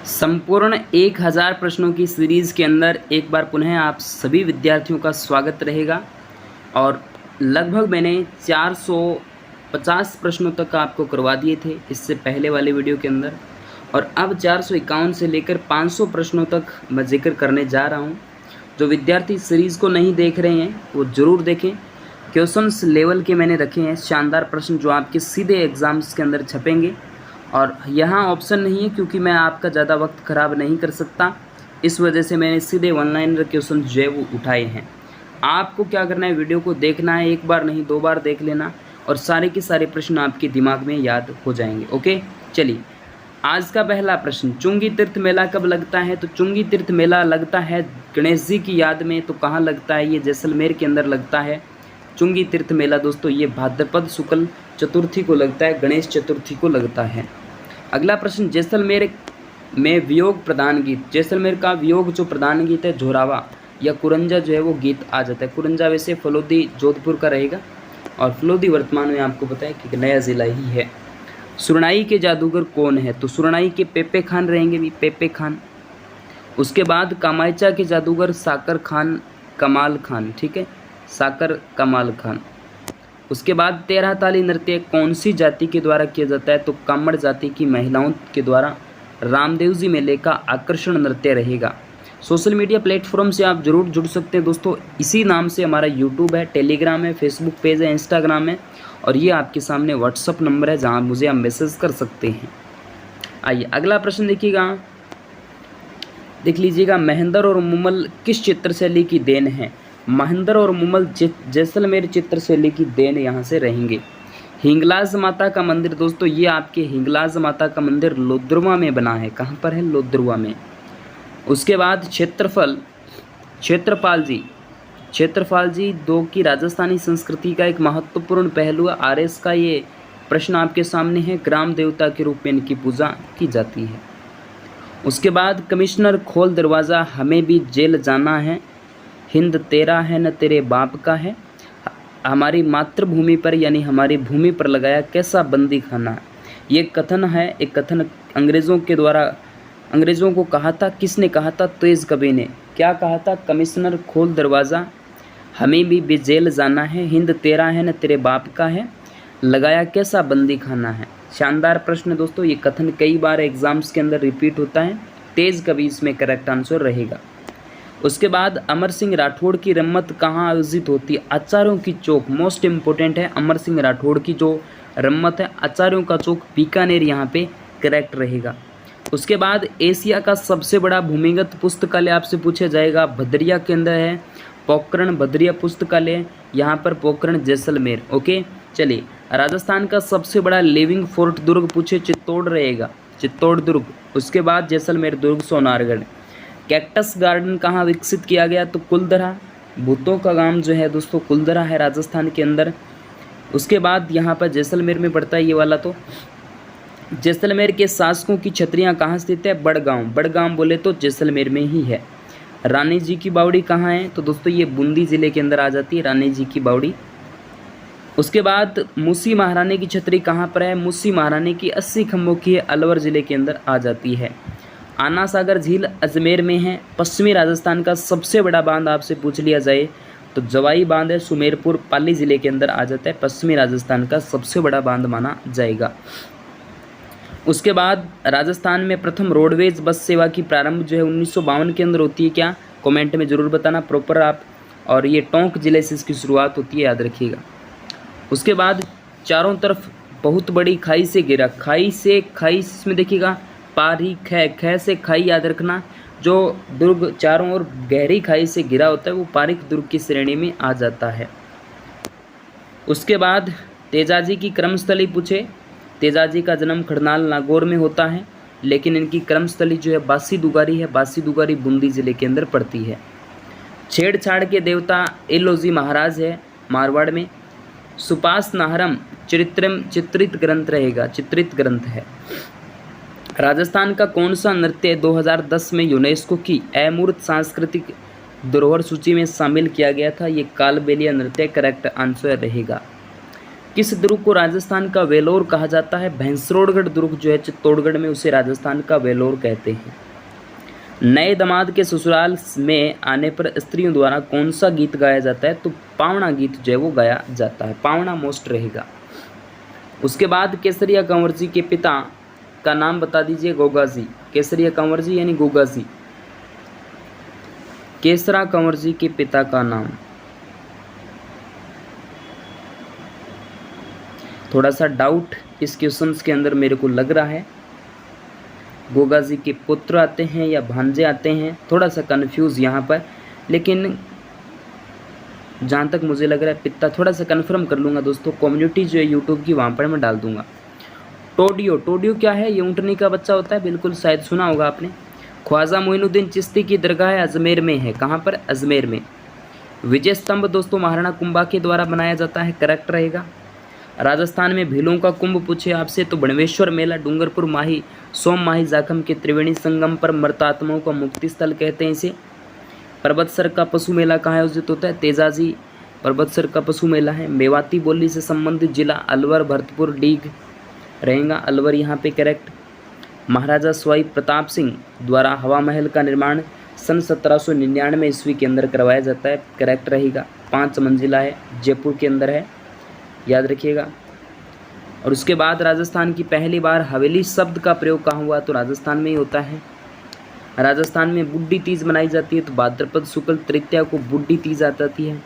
संपूर्ण 1000 प्रश्नों की सीरीज़ के अंदर एक बार पुनः आप सभी विद्यार्थियों का स्वागत रहेगा। और लगभग मैंने 450 प्रश्नों तक आपको करवा दिए थे इससे पहले वाले वीडियो के अंदर, और अब 451 से लेकर 500 प्रश्नों तक मैं जिक्र करने जा रहा हूं। जो विद्यार्थी सीरीज़ को नहीं देख रहे हैं वो ज़रूर देखें। क्वेश्चंस लेवल के मैंने रखे हैं, शानदार प्रश्न जो आपके सीधे एग्ज़ाम्स के अंदर छपेंगे। और यहाँ ऑप्शन नहीं है क्योंकि मैं आपका ज़्यादा वक्त ख़राब नहीं कर सकता, इस वजह से मैंने सीधे ऑनलाइन क्वेश्चन जो है वो उठाए हैं। आपको क्या करना है, वीडियो को देखना है, एक बार नहीं 2 बार देख लेना और सारे के सारे प्रश्न आपके दिमाग में याद हो जाएंगे। ओके, चलिए आज का पहला प्रश्न, चुंगी तीर्थ मेला कब लगता है? तो चुंगी तीर्थ मेला लगता है गणेश जी की याद में। तो कहाँ लगता है? ये जैसलमेर के अंदर लगता है चुंगी तीर्थ मेला दोस्तों। ये भाद्रपद शुक्ल चतुर्थी को लगता है, गणेश चतुर्थी को लगता है। अगला प्रश्न, जैसलमेर में वियोग प्रधान गीत, जैसलमेर का वियोग जो प्रधान गीत है झोरावा या कुरंजा जो है वो गीत आ जाता है। कुरंजा वैसे फलोदी जोधपुर का रहेगा और फलोदी वर्तमान में आपको पता है कि नया ज़िला ही है। सुरनाई के जादूगर कौन है? तो सुरनाई के पेपे खान रहेंगे भी, पेपे खान। उसके बाद कामायचा के जादूगर साकर खान कमाल खान, ठीक है, साकर कमाल खान। उसके बाद 13 ताली नृत्य कौन सी जाति के द्वारा किया जाता है? तो कामड़ जाति की महिलाओं के द्वारा रामदेव जी मेले का आकर्षण नृत्य रहेगा। सोशल मीडिया प्लेटफॉर्म से आप जरूर जुड़ सकते हैं दोस्तों, इसी नाम से हमारा यूट्यूब है, टेलीग्राम है, फेसबुक पेज है, इंस्टाग्राम है और ये आपके सामने व्हाट्सअप नंबर है जहाँ मुझे आप मैसेज कर सकते हैं। आइए अगला प्रश्न देखिएगा, देख लीजिएगा, महेंद्र और मुमल किस चित्र शैली की देन है? महेंद्र और मुमल जैसलमेर चित्र शैली की देन यहाँ से रहेंगे। हिंगलाज माता का मंदिर दोस्तों, ये आपके हिंगलाज माता का मंदिर लोद्रुवा में बना है। कहाँ पर है? लोद्रुवा में। उसके बाद क्षेत्रपाल जी दो की राजस्थानी संस्कृति का एक महत्वपूर्ण पहलू है। आरएस का ये प्रश्न आपके सामने है। ग्राम देवता के रूप में इनकी पूजा की जाती है। उसके बाद कमिश्नर खोल दरवाज़ा, हमें भी जेल जाना है, हिंद तेरा है न तेरे बाप का है, हमारी मातृभूमि पर यानी हमारी भूमि पर लगाया कैसा बंदी खाना। ये कथन है, एक कथन अंग्रेज़ों को कहा था। किसने कहा था? तेज कवि ने। क्या कहा था? कमिश्नर खोल दरवाज़ा, हमें भी जेल जाना है, हिंद तेरा है न तेरे बाप का है, लगाया कैसा बंदी खाना है। शानदार प्रश्न दोस्तों, ये कथन कई बार एग्जाम्स के अंदर रिपीट होता है। तेज कवि इसमें करेक्ट आंसर रहेगा। उसके बाद अमर सिंह राठौड़ की रम्मत कहाँ आयोजित होती है? आचार्यों की चौक, मोस्ट इम्पोर्टेंट है। अमर सिंह राठौड़ की जो रम्मत है आचार्यों का चौक बीकानेर, यहाँ पे करेक्ट रहेगा। उसके बाद एशिया का सबसे बड़ा भूमिगत पुस्तकालय आपसे पूछा जाएगा, भद्रिया के अंदर है, पोखरण भद्रिया पुस्तकालय, यहाँ पर पोखरण जैसलमेर। ओके, चलिए राजस्थान का सबसे बड़ा लिविंग फोर्ट दुर्ग पूछे, चित्तौड़ रहेगा, चित्तौड़ दुर्ग। उसके बाद जैसलमेर दुर्ग, सोनारगढ़। कैक्टस गार्डन कहाँ विकसित किया गया? तो कुलधरा, भूतों का गांव जो है दोस्तों कुलधरा है राजस्थान के अंदर। उसके बाद यहाँ पर जैसलमेर में पड़ता है ये वाला। तो जैसलमेर के शासकों की छतरियाँ कहाँ स्थित है? बड़गांव बोले तो जैसलमेर में ही है। रानी जी की बावड़ी कहाँ है? तो दोस्तों ये बूंदी जिले के अंदर आ जाती है रानी जी की बावड़ी। उसके बाद मूसी महारानी की छतरी कहाँ पर है? मूसी महारानी की 80 खम्भों की है, अलवर जिले के अंदर आ जाती है। आना सागर झील अजमेर में है। पश्चिमी राजस्थान का सबसे बड़ा बांध आपसे पूछ लिया जाए तो जवाई बांध है, सुमेरपुर पाली जिले के अंदर आ जाता है, पश्चिमी राजस्थान का सबसे बड़ा बांध माना जाएगा। उसके बाद राजस्थान में प्रथम रोडवेज बस सेवा की प्रारंभ जो है 1952 के अंदर होती है। क्या? कमेंट में ज़रूर बताना प्रॉपर आप। और ये टोंक जिले से इसकी शुरुआत होती है, याद रखिएगा। उसके बाद चारों तरफ बहुत बड़ी खाई से घिरा, खाई इसमें देखिएगा पारी ख से खाई, याद रखना। जो दुर्ग चारों ओर गहरी खाई से घिरा होता है वो पारिक दुर्ग की श्रेणी में आ जाता है। उसके बाद तेजाजी की कर्मस्थली पूछे, तेजाजी का जन्म खड़नाल नागौर में होता है, लेकिन इनकी कर्मस्थली जो है बासी दुगारी है, बासी दुगारी बूंदी जिले के अंदर पड़ती है। छेड़छाड़ के देवता एलोजी महाराज है मारवाड़ में। सुपास नाहरम चित्रित ग्रंथ रहेगा, चित्रित ग्रंथ है। राजस्थान का कौन सा नृत्य 2010 में यूनेस्को की अमूर्त सांस्कृतिक धरोहर सूची में शामिल किया गया था? ये कालबेलिया नृत्य करेक्ट आंसर रहेगा। किस दुर्ग को राजस्थान का वेलोर कहा जाता है? भैंसरोडगढ़ दुर्ग जो है चित्तौड़गढ़ में, उसे राजस्थान का वेलोर कहते हैं। नए दामाद के ससुराल में आने पर स्त्रियों द्वारा कौन सा गीत गाया जाता है? तो पावना गीत जो है वो गाया जाता है, पावना मोस्ट रहेगा। उसके बाद केसरिया कंवर जी के पिता का नाम बता दीजिए। गोगा जी, केसरिया कंवर जी यानी गोगा जी। केसरा कंवर जी के पिता का नाम, थोड़ा सा डाउट इस क्वेश्चंस के अंदर मेरे को लग रहा है। गोगा जी के पुत्र आते हैं या भांजे आते हैं, थोड़ा सा कंफ्यूज यहाँ पर, लेकिन जहाँ तक मुझे लग रहा है पिता, थोड़ा सा कन्फर्म कर लूँगा दोस्तों। कम्युनिटी जो है यूट्यूब की, वहाँ पर मैं डाल दूँगा। टोडियो, टोडियो क्या है? ये ऊँटनी का बच्चा होता है, बिल्कुल शायद सुना होगा आपने। ख्वाजा मोइनुद्दीन चिश्ती की दरगाह अजमेर में है। कहाँ पर? अजमेर में। विजय स्तंभ दोस्तों महाराणा कुंभा के द्वारा बनाया जाता है, करेक्ट रहेगा। राजस्थान में भीलों का कुंभ पूछे आपसे तो बणवेश्वर मेला डूंगरपुर माही सोम माही जाखम के त्रिवेणी संगम पर मृतात्माओं का मुक्ति स्थल कहते हैं इसे। पर्वतसर का पशु मेला कहाँ आयोजित होता है? तेजाजी पर्वतसर का पशु मेला है। मेवाती बोली से संबंधित जिला अलवर, भरतपुर, डीग रहेगा। अलवर यहाँ पे करेक्ट। महाराजा सवाई प्रताप सिंह द्वारा हवा महल का निर्माण सन 1799 ईस्वी के अंदर करवाया जाता है, करेक्ट रहेगा। 5 मंजिला है, जयपुर के अंदर है, याद रखिएगा। और उसके बाद राजस्थान की पहली बार हवेली शब्द का प्रयोग कहाँ हुआ? तो राजस्थान में ही होता है। राजस्थान में बुड्ढी तीज मनाई जाती है, तो भाद्रपद शुक्ल तृतीया को बुड्ढी तीज आती है।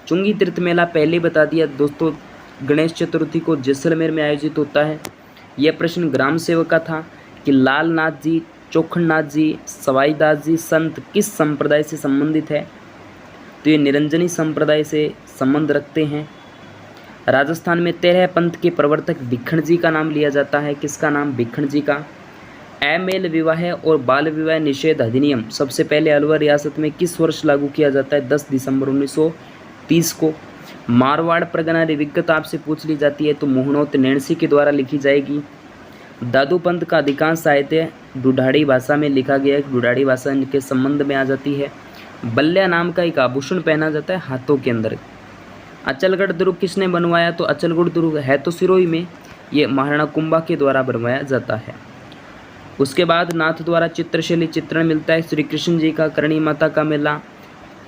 चुंगी तीर्थ मेला पहले बता दिया दोस्तों, गणेश चतुर्थी को जैसलमेर में आयोजित होता है। यह प्रश्न ग्राम सेवक का था कि लालनाथ जी, चोखड़नाथ जी, सवाईदास जी संत किस संप्रदाय से संबंधित है? तो ये निरंजनी संप्रदाय से संबंध रखते हैं। राजस्थान में 13 पंथ के प्रवर्तक भिखण जी का नाम लिया जाता है। किसका नाम? भिखण जी का। अमेल विवाह और बाल विवाह निषेध अधिनियम सबसे पहले अलवर रियासत में किस वर्ष लागू किया जाता है? 10 दिसंबर 1930 को। मारवाड़ परगना विगत आपसे पूछ ली जाती है तो मोहनोत नैणसी के द्वारा लिखी जाएगी। दादू पंथ का अधिकांश साहित्य ढूढ़ाड़ी भाषा में लिखा गया है, ढूढ़ाड़ी भाषा के संबंध में आ जाती है। बल्ल्या नाम का एक आभूषण पहना जाता है हाथों के अंदर। अचलगढ़ दुर्ग किसने बनवाया? तो अचलगढ़ दुर्ग है तो सिरोही में, ये महाराणा कुंभा के द्वारा बनवाया जाता है। उसके बाद नाथ द्वारा चित्रशैली चित्रण मिलता है श्री कृष्ण जी का। करणी माता का मेला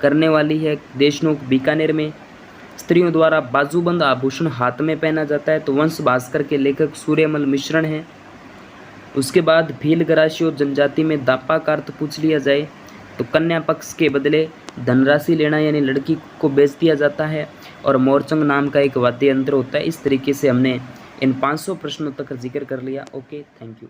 करने वाली है देशनोक बीकानेर में। स्त्रियों द्वारा बाजूबंद आभूषण हाथ में पहना जाता है तो वंश भास्कर के लेखक सूर्यमल मिश्रण हैं। उसके बाद भील गरासी और जनजाति में दापा का अर्थ पूछ लिया जाए तो कन्या पक्ष के बदले धनराशि लेना यानी लड़की को बेच दिया जाता है। और मोरचंग नाम का एक वाद्य यंत्र होता है। इस तरीके से हमने इन 500 प्रश्नों तक जिक्र कर लिया। Okay, thank you.